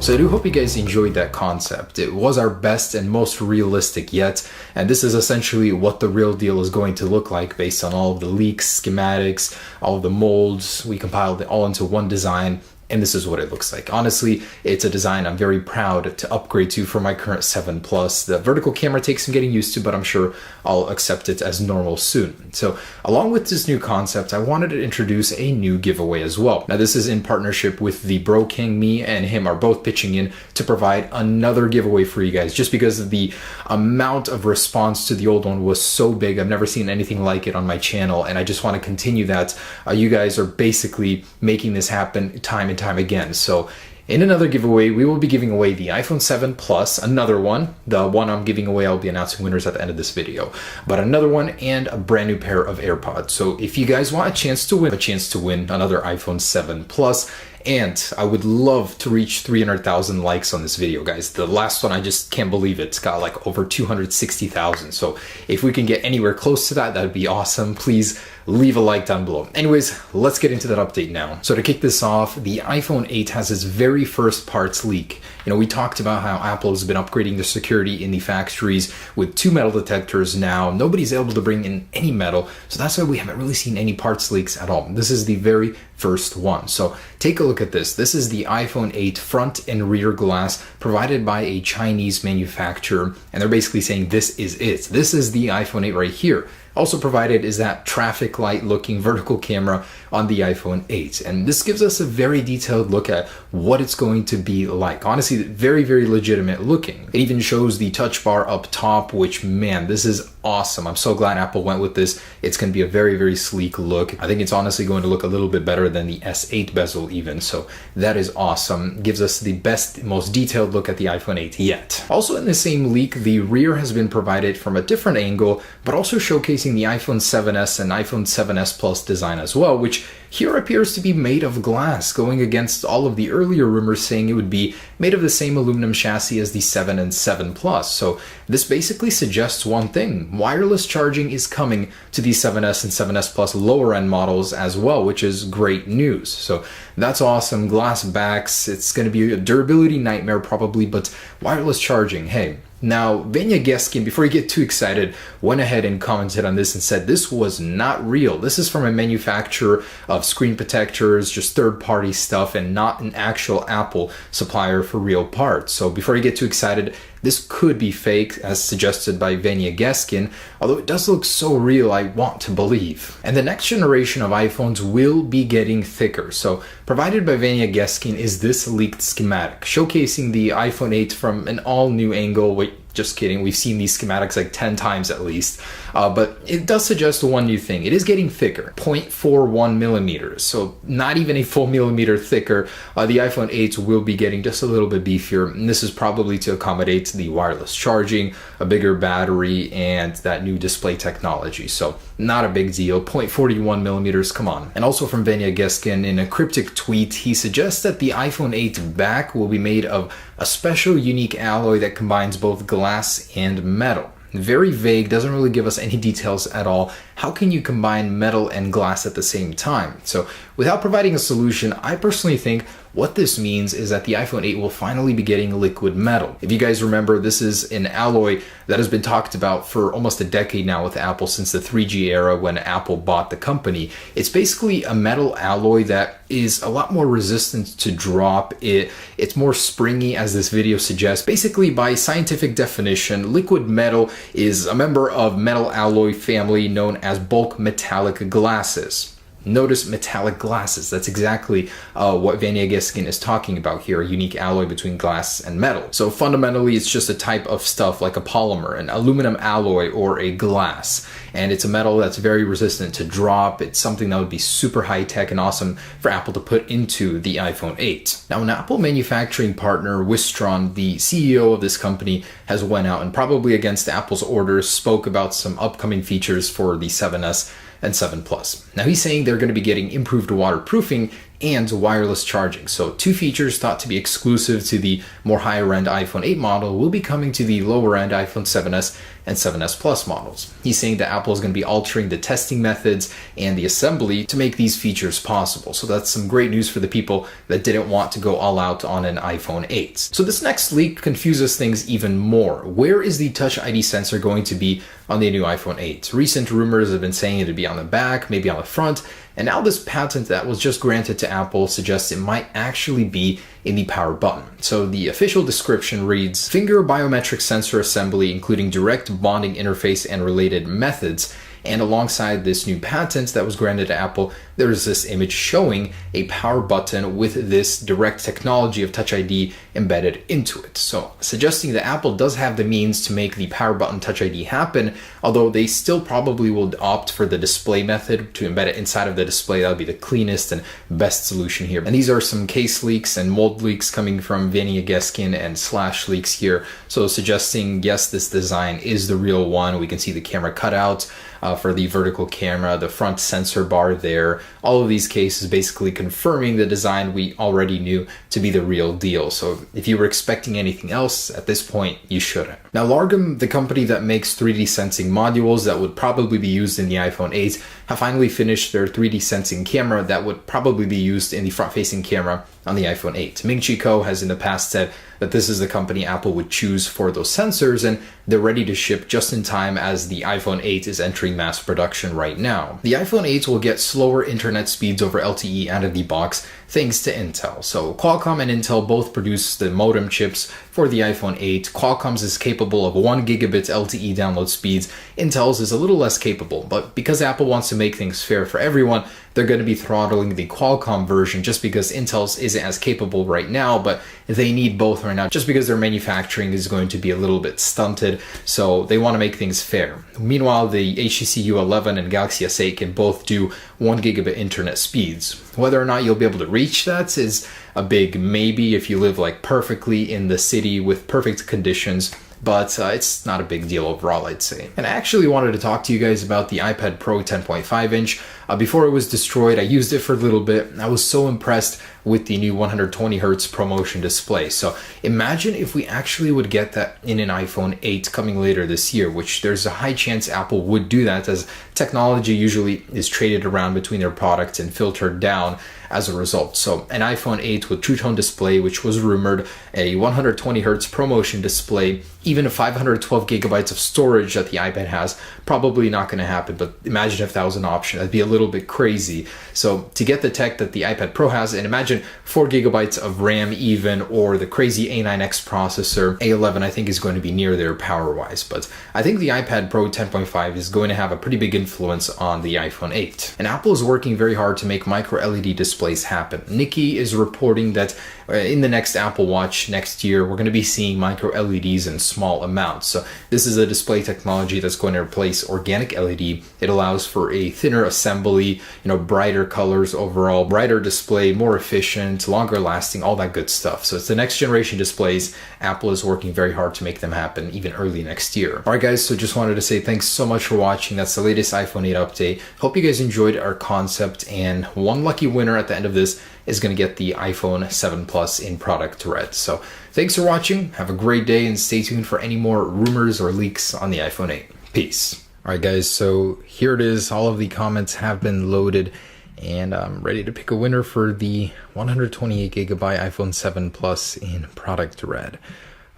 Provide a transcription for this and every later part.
So I do hope you guys enjoyed that concept. It was our best and most realistic yet, and this is essentially what the real deal is going to look like based on all of the leaks, schematics, all of the molds. We compiled it all into one design, and this is what it looks like. Honestly, it's a design I'm very proud to upgrade to for my current 7 Plus. The vertical camera takes some getting used to, but I'm sure I'll accept it as normal soon. So along with this new concept, I wanted to introduce a new giveaway as well. Now this is in partnership with the Bro King. Me and him are both pitching in to provide another giveaway for you guys, just because the amount of response to the old one was so big. I've never seen anything like it on my channel, and I just want to continue that. You guys are basically making this happen time and time again. So in another giveaway, we will be giving away the iPhone 7 Plus, another one. The one I'm giving away, I'll be announcing winners at the end of this video, but another one and a brand new pair of AirPods. So if you guys want a chance to win another iPhone 7 Plus, and I would love to reach 300,000 likes on this video, guys. The last one, I just can't believe it. It's got like over 260,000. So if we can get anywhere close to that, that'd be awesome. Please leave a like down below. Anyways, let's get into that update now. So to kick this off, the iPhone 8 has its very first parts leak. You know, we talked about how Apple has been upgrading the security in the factories with 2 metal detectors now. Nobody's able to bring in any metal, so that's why we haven't really seen any parts leaks at all. This is the very first one. So take a look at this. This is the iPhone 8 front and rear glass provided by a Chinese manufacturer, and they're basically saying this is it. This is the iPhone 8 right here. Also provided is that traffic light looking vertical camera on the iPhone 8. And this gives us a very detailed look at what it's going to be like. Honestly, very, very legitimate looking. It even shows the touch bar up top, which, man, this is awesome. I'm so glad Apple went with this. It's going to be a very, very sleek look. I think it's honestly going to look a little bit better than the S8 bezel even. So that is awesome. Gives us the best, most detailed look at the iPhone 8 yet. Also in the same leak, the rear has been provided from a different angle, but also showcasing the iPhone 7s and iPhone 7s Plus design as well, which here appears to be made of glass, going against all of the earlier rumors saying it would be made of the same aluminum chassis as the 7 and 7 Plus. So this basically suggests one thing: wireless charging is coming to the 7s and 7s Plus lower end models as well, which is great news. So that's awesome. Glass backs, it's going to be a durability nightmare probably, but wireless charging, hey. Now, Vanya Geskin, before you get too excited, went ahead and commented on this and said this was not real. This is from a manufacturer of screen protectors, just third-party stuff, and not an actual Apple supplier for real parts. So before you get too excited, this could be fake, as suggested by Vanya Geskin, although it does look so real, I want to believe. And the next generation of iPhones will be getting thicker. So provided by Vanya Geskin is this leaked schematic, showcasing the iPhone 8 from an all-new angle. Wait, just kidding, we've seen these schematics like 10 times at least, but it does suggest one new thing. It is getting thicker, 0.41 millimeters, so not even a full millimeter thicker. The iPhone 8 will be getting just a little bit beefier, and this is probably to accommodate the wireless charging, a bigger battery, and that new display technology. So not a big deal, 0.41 millimeters, come on. And also from Vanya Geskin, in a cryptic tweet, he suggests that the iPhone 8 back will be made of a special unique alloy that combines both glass and metal. Very vague, doesn't really give us any details at all. How can you combine metal and glass at the same time? So without providing a solution, I personally think what this means is that the iPhone 8 will finally be getting liquid metal. If you guys remember, this is an alloy that has been talked about for almost a decade now with Apple, since the 3G era when Apple bought the company. It's basically a metal alloy that is a lot more resistant to drop. It's more springy, as this video suggests. Basically, by scientific definition, liquid metal is a member of metal alloy family known as bulk metallic glasses. Notice metallic glasses. That's exactly what Vanya Geskin is talking about here, a unique alloy between glass and metal. So fundamentally, it's just a type of stuff like a polymer, an aluminum alloy, or a glass. And it's a metal that's very resistant to drop. It's something that would be super high tech and awesome for Apple to put into the iPhone 8. Now, an Apple manufacturing partner, Wistron, the CEO of this company, has went out and, probably against Apple's orders, spoke about some upcoming features for the 7S and 7 Plus. Now he's saying they're going to be getting improved waterproofing and wireless charging. So 2 features thought to be exclusive to the more higher end iPhone 8 model will be coming to the lower end iPhone 7s and 7S Plus models. He's saying that Apple is going to be altering the testing methods and the assembly to make these features possible. So that's some great news for the people that didn't want to go all out on an iPhone 8. So this next leak confuses things even more. Where is the Touch ID sensor going to be on the new iPhone 8? Recent rumors have been saying it'd be on the back, maybe on the front, and now this patent that was just granted to Apple suggests it might actually be in the power button. So the official description reads, finger biometric sensor assembly including direct bonding interface and related methods. And alongside this new patent that was granted to Apple, there's this image showing a power button with this direct technology of Touch ID embedded into it. So suggesting that Apple does have the means to make the power button Touch ID happen, although they still probably will opt for the display method to embed it inside of the display. That would be the cleanest and best solution here. And these are some case leaks and mold leaks coming from Vania Geskin and Slash leaks here. So suggesting, yes, this design is the real one. We can see the camera cutout for the vertical camera, the front sensor bar there. All of these cases basically confirming the design we already knew to be the real deal. So if you were expecting anything else at this point, you shouldn't. Now Largum, the company that makes 3D sensing modules that would probably be used in the iPhone 8, have finally finished their 3D sensing camera that would probably be used in the front-facing camera on the iPhone 8. Ming Chi Kuo has in the past said that this is the company Apple would choose for those sensors, and they're ready to ship just in time as the iPhone 8 is entering mass production right now. The iPhone 8 will get slower internet speeds over LTE out of the box thanks to Intel. So Qualcomm and Intel both produce the modem chips for the iPhone 8. Qualcomm's is capable of 1 gigabit LTE download speeds. Intel's is a little less capable, but because Apple wants to make things fair for everyone, they're going to be throttling the Qualcomm version just because Intel's isn't as capable right now, but they need both right now just because their manufacturing is going to be a little bit stunted, so they want to make things fair. Meanwhile, the HTC U11 and Galaxy S8 can both do 1 gigabit internet speeds. Whether or not you'll be able to reach that is a big maybe if you live like perfectly in the city with perfect conditions, but it's not a big deal overall, I'd say. And I actually wanted to talk to you guys about the iPad Pro 10.5 inch. Before it was destroyed, I used it for a little bit. I was so impressed with the new 120 Hz ProMotion display. So imagine if we actually would get that in an iPhone 8 coming later this year, which there's a high chance Apple would do that, as technology usually is traded around between their products and filtered down as a result. So an iPhone 8 with True Tone display, which was rumored, a 120 Hz ProMotion display, even a 512 gigabytes of storage that the iPad has, probably not going to happen, but imagine if that was an option. That'd be a little bit crazy. So to get the tech that the iPad Pro has, and imagine 4 gigabytes of RAM even, or the crazy A9X processor, A11 I think is going to be near there power-wise, but I think the iPad Pro 10.5 is going to have a pretty big influence on the iPhone 8. And Apple is working very hard to make micro LED displays happen. Nikki is reporting that in the next Apple Watch next year, we're going to be seeing micro LEDs in small amounts. So this is a display technology that's going to replace organic LED. It allows for a thinner assembly, brighter colors overall, brighter display, more efficient, longer lasting, all that good stuff. So it's the next generation displays. Apple is working very hard to make them happen even early next year. All right, guys, so just wanted to say thanks so much for watching. That's the latest iPhone 8 update. Hope you guys enjoyed our concept, and one lucky winner at the end of this is going to get the iPhone 7 Plus in product red. So thanks for watching. Have a great day, and stay tuned for any more rumors or leaks on the iPhone 8. Peace. All right, guys, so here it is. All of the comments have been loaded, and I'm ready to pick a winner for the 128 gigabyte iPhone 7 Plus in product red.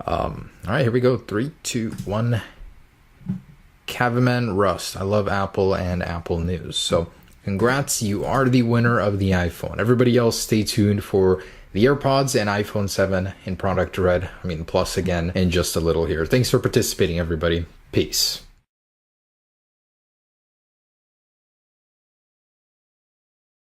All right, here we go. 3, 2, 1. Caveman Rust. I love Apple and Apple news. So congrats, you are the winner of the iPhone. Everybody else, stay tuned for the AirPods and iPhone 7 in product red. Plus again in just a little here. Thanks for participating, everybody. Peace.